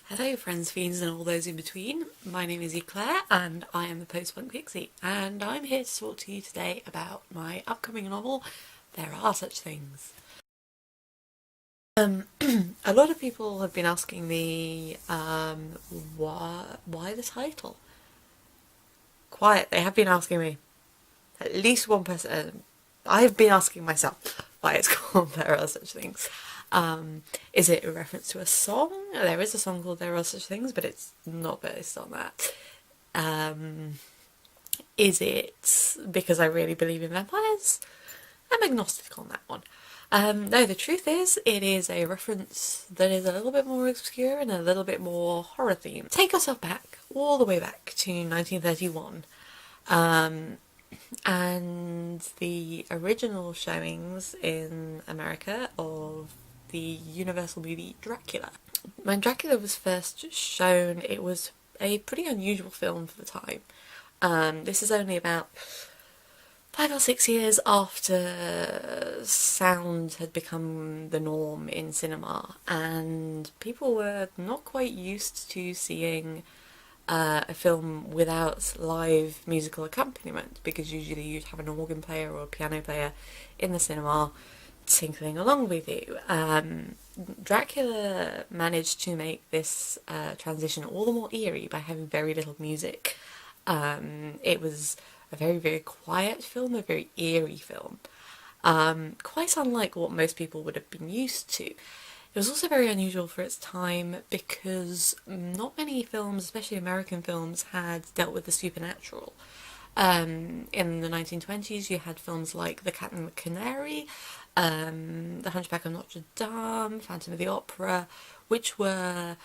Hello friends, fiends and all those in between. My name is Eclair and I am the Post-Punk Pixie, and I'm here to talk to you today about my upcoming novel, There Are Such Things. A lot of people have been asking me why the title? Quiet, they have been asking me. At least one person, I've been asking myself why it's called There Are Such Things. Is it a reference to a song? There is a song called There Are Such Things, but it's not based on that. Is it because I really believe in vampires? I'm agnostic on that one. No, the truth is, it is a reference that is a little bit more obscure and a little bit more horror themed. Take yourself back, all the way back to 1931. And the original showings in America of the Universal movie Dracula. When Dracula was first shown, it was a pretty unusual film for the time. This is only about 5 or 6 years after sound had become the norm in cinema, and people were not quite used to seeing a film without live musical accompaniment, because usually you'd have an organ player or a piano player in the cinema tinkling along with you. Dracula managed to make this transition all the more eerie by having very little music. It was a very, very quiet film, a very eerie film, quite unlike what most people would have been used to. It was also very unusual for its time because not many films, especially American films, had dealt with the supernatural. In the 1920s, you had films like The Cat and the Canary, The Hunchback of Notre Dame, Phantom of the Opera, which were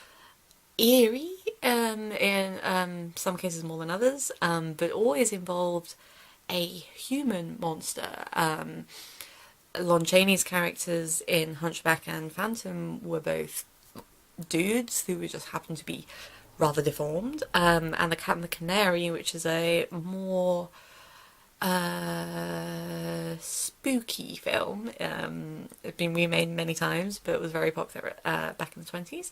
eerie in some cases more than others, but always involved a human monster. Lon Chaney's characters in Hunchback and Phantom were both dudes who just happened to be rather deformed, and The Cat and the Canary, which is a more spooky film. It's been remade many times, but it was very popular back in the 20s.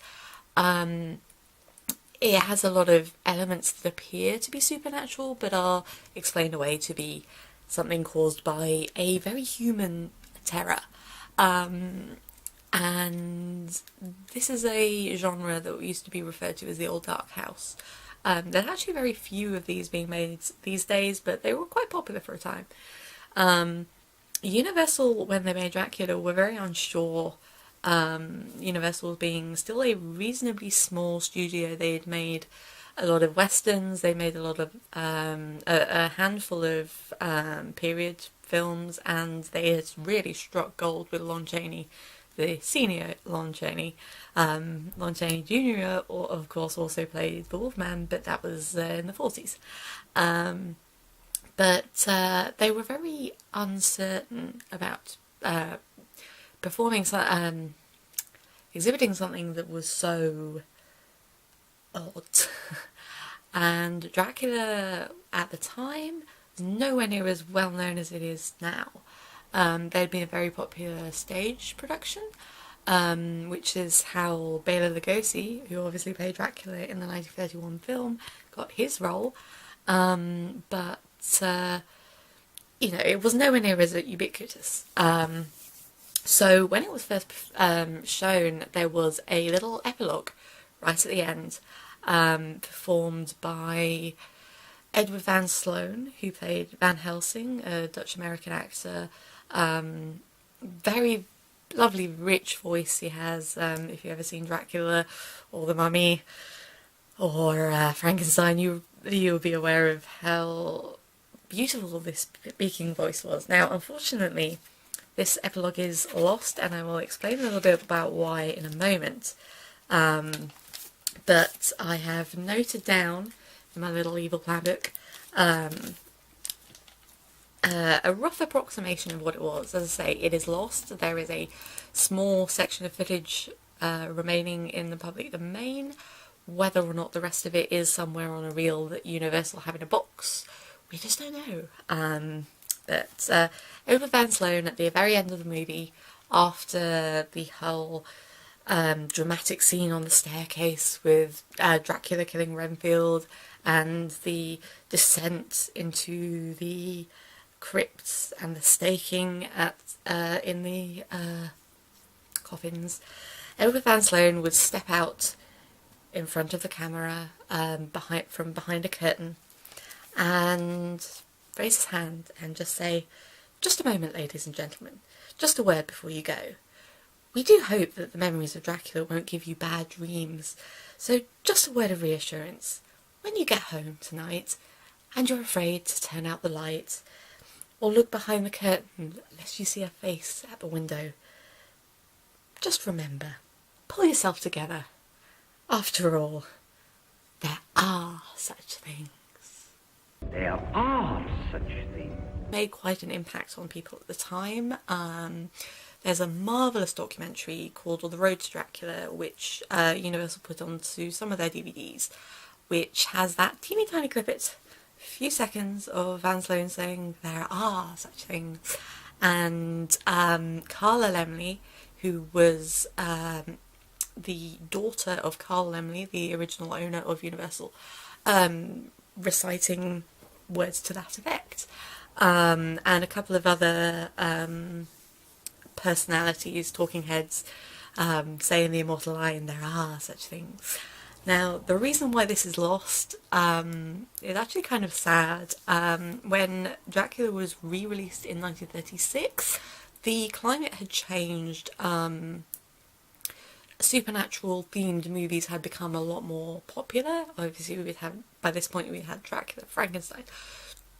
It has a lot of elements that appear to be supernatural, but are explained away to be something caused by a very human terror. And this is a genre that used to be referred to as the Old Dark House. There are actually very few of these being made these days, but they were quite popular for a time. Universal, when they made Dracula, were very unsure. Universal being still a reasonably small studio. They had made a lot of westerns, they made a lot of a handful of period films, and they had really struck gold with Lon Chaney, the senior Lon Chaney. Lon Chaney Jr. of course also played the Wolfman, but that was in the 40s. But they were very uncertain about performing, exhibiting something that was so odd. And Dracula at the time was nowhere near as well known as it is now. There had been a very popular stage production, which is how Bela Lugosi, who obviously played Dracula in the 1931 film, got his role. But it was nowhere near as ubiquitous. So when it was first shown, there was a little epilogue right at the end, performed by Edward Van Sloan, who played Van Helsing, a Dutch-American actor. Very lovely, rich voice he has. If you've ever seen Dracula or The Mummy or Frankenstein, you'll be aware of how beautiful this speaking voice was. Now, unfortunately, this epilogue is lost, and I will explain a little bit about why in a moment. But I have noted down in my little evil plan book a rough approximation of what it was. As I say, it is lost. There is a small section of footage remaining in the public domain. Whether or not the rest of it is somewhere on a reel that Universal have in a box, we just don't know. But Edward Van Sloan, at the very end of the movie, after the whole dramatic scene on the staircase with Dracula killing Renfield and the descent into the crypts and the staking in the coffins. Edward Van Sloan would step out in front of the camera from behind a curtain and raise his hand and just say, "Just a moment, ladies and gentlemen, just a word before you go. We do hope that the memories of Dracula won't give you bad dreams, so just a word of reassurance. When you get home tonight and you're afraid to turn out the light or look behind the curtain lest you see a face at the window, just remember, pull yourself together. After all, there are such things." There are such things. Made quite an impact on people at the time. There's a marvellous documentary called The Road to Dracula, which Universal put onto some of their DVDs, which has that teeny tiny clip, a few seconds of Van Sloan saying there are such things, and Carla Laemmle, who was the daughter of Carl Laemmle, the original owner of Universal, reciting words to that effect, and a couple of other personalities, talking heads, saying the immortal line, "There are such things." Now, the reason why this is lost is actually kind of sad. When Dracula was re-released in 1936, the climate had changed. Supernatural themed movies had become a lot more popular. Obviously, by this point we had Dracula, Frankenstein,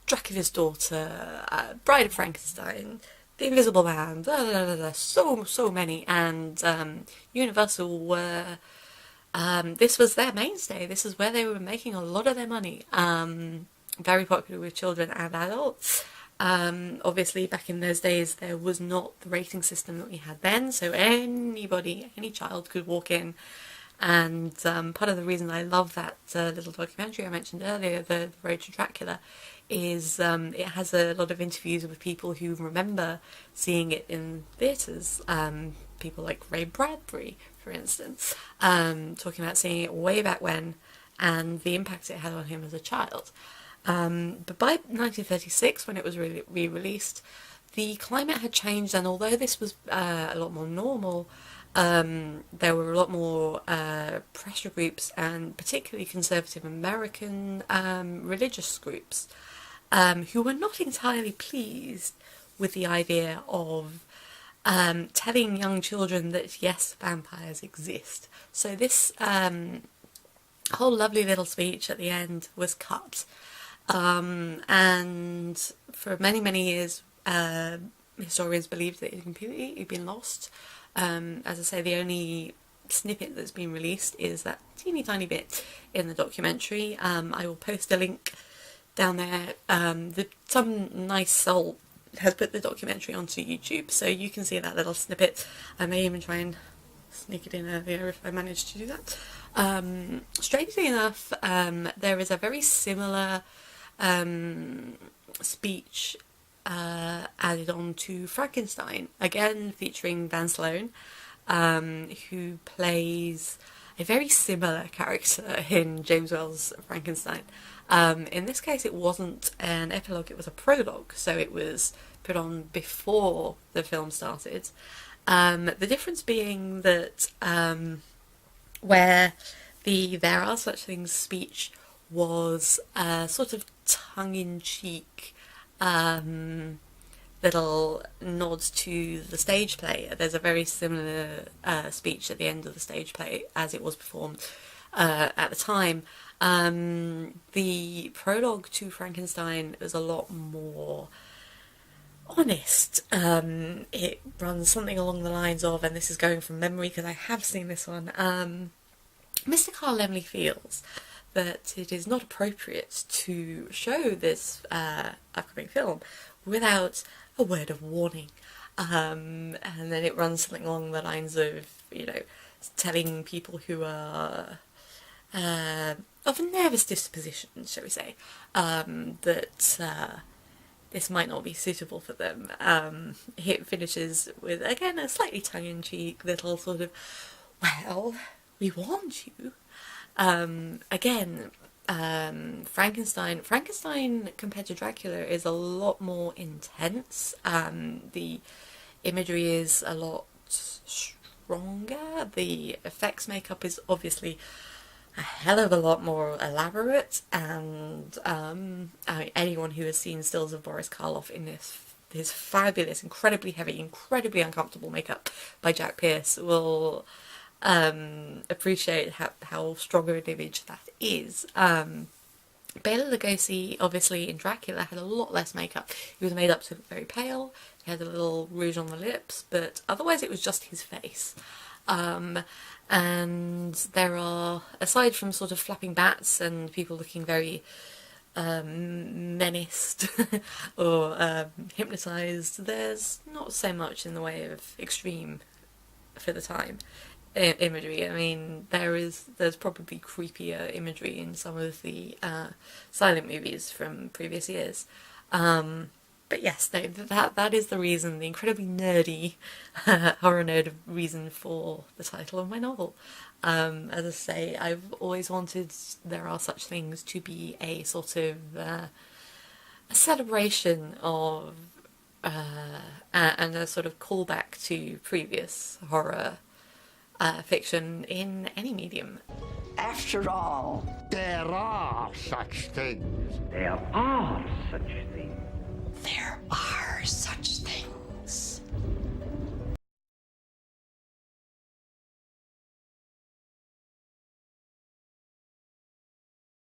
Dracula's daughter, Bride of Frankenstein, The Invisible Man, blah, blah, blah, blah, so many, and Universal were this was their mainstay. This is where they were making a lot of their money. Very popular with children and adults. Obviously, back in those days, there was not the rating system that we had then, so any child could walk in. And part of the reason I love that little documentary I mentioned earlier, The Road to Dracula, is it has a lot of interviews with people who remember seeing it in theatres. People like Ray Bradbury, for instance, talking about seeing it way back when and the impact it had on him as a child. But by 1936, when it was re-released, the climate had changed, and although this was a lot more normal, there were a lot more pressure groups, and particularly conservative American religious groups, who were not entirely pleased with the idea of telling young children that, yes, vampires exist. So this whole lovely little speech at the end was cut. And for many, many years, historians believed that it had completely been lost. As I say, the only snippet that's been released is that teeny tiny bit in the documentary. I will post a link down there. Some nice soul has put the documentary onto YouTube, so you can see that little snippet. I may even try and sneak it in earlier if I manage to do that. Strangely enough, there is a very similar speech added on to Frankenstein, again featuring Van Sloan, who plays a very similar character in James Wells' Frankenstein. In this case, it wasn't an epilogue, it was a prologue, so it was put on before the film started. The difference being that where the "There Are Such Things" speech was a sort of tongue-in-cheek little nods to the stage play. There's a very similar speech at the end of the stage play as it was performed at the time. The prologue to Frankenstein is a lot more honest. It runs something along the lines of, and this is going from memory because I have seen this one, Mr. Carl Laemmle feels that it is not appropriate to show this upcoming film without a word of warning. And then it runs something along the lines of, telling people who are of a nervous disposition, shall we say, that this might not be suitable for them. It finishes with, again, a slightly tongue-in-cheek little sort of, Well, we warned you. Again, Frankenstein compared to Dracula is a lot more intense. The imagery is a lot stronger. The effects makeup is obviously a hell of a lot more elaborate, and anyone who has seen stills of Boris Karloff in his fabulous, incredibly heavy, incredibly uncomfortable makeup by Jack Pierce will appreciate how strong of an image that is. Bela Lugosi, obviously, in Dracula, had a lot less makeup. He was made up to look very pale, he had a little rouge on the lips, but otherwise it was just his face. And there are, aside from sort of flapping bats and people looking very menaced or hypnotised, there's not so much in the way of extreme, for the time, imagery. I mean, there's probably creepier imagery in some of the silent movies from previous years. But yes, that is the reason, the incredibly nerdy horror nerd reason for the title of my novel. As I say, I've always wanted There Are Such Things to be a sort of a celebration of and a sort of callback to previous horror fiction in any medium. After all, There are such things. There are such things. there are such